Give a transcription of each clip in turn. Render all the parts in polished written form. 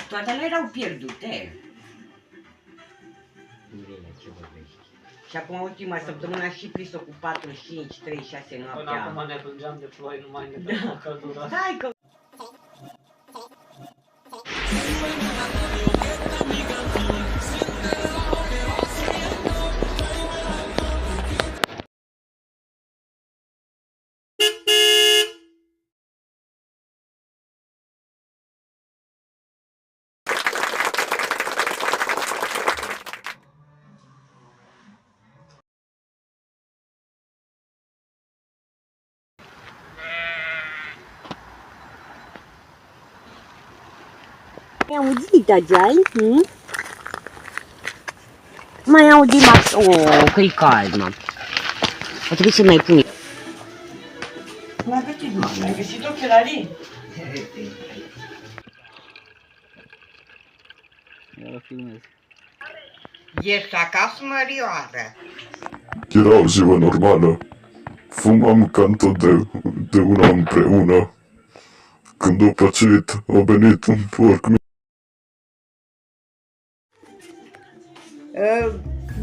Toate nu erau pierdute. Ce vorbești? Și acum ultima săptămână și prisă cu 4, 5, 3, 6 Până noaptea. acum ne plângeam de ploi, nu mai ne dăm căldură. Hai că... Mai auzit, Agiai? Mai auzit, Max? Oh, că-i cald, mă. O trebuie să mai pun. M-am găsit, mă. Ai găsit ochelarii? Ia filmez. Ești acasă, Mărioară? Era o ziua normală. Fumam cam tot de una împreună. Când a pățit, a venit un porc.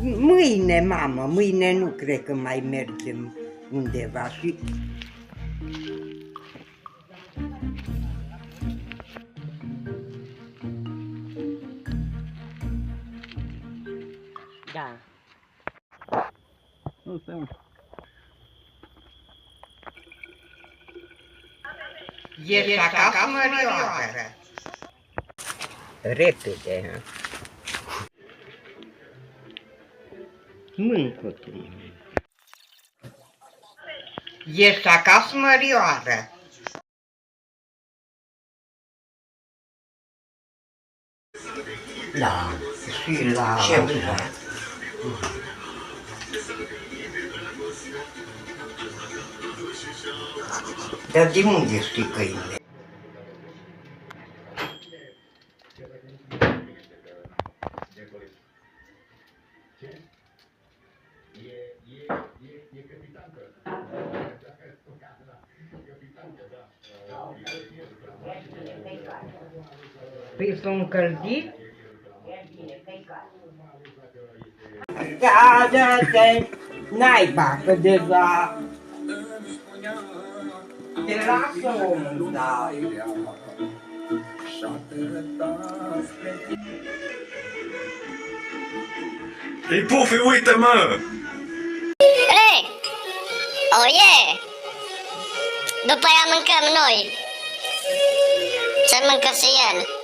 Mâine, mamă, mâine nu cred că mai mergem undeva și... Da. Nu, stai mă. Ești acasă, Mărioară? Repede, ha? Mâncă-te. Ești acasă, Mărioară? Da. Și la... Ce vrea? Dar de unde știi câinile? Păi s-a încălzit? Da, naiba, că deja te lasă omul, da. Ei, Pufi, uite-mă! Hey! Oh yeah! După aia mâncăm noi. Să mâncă și el.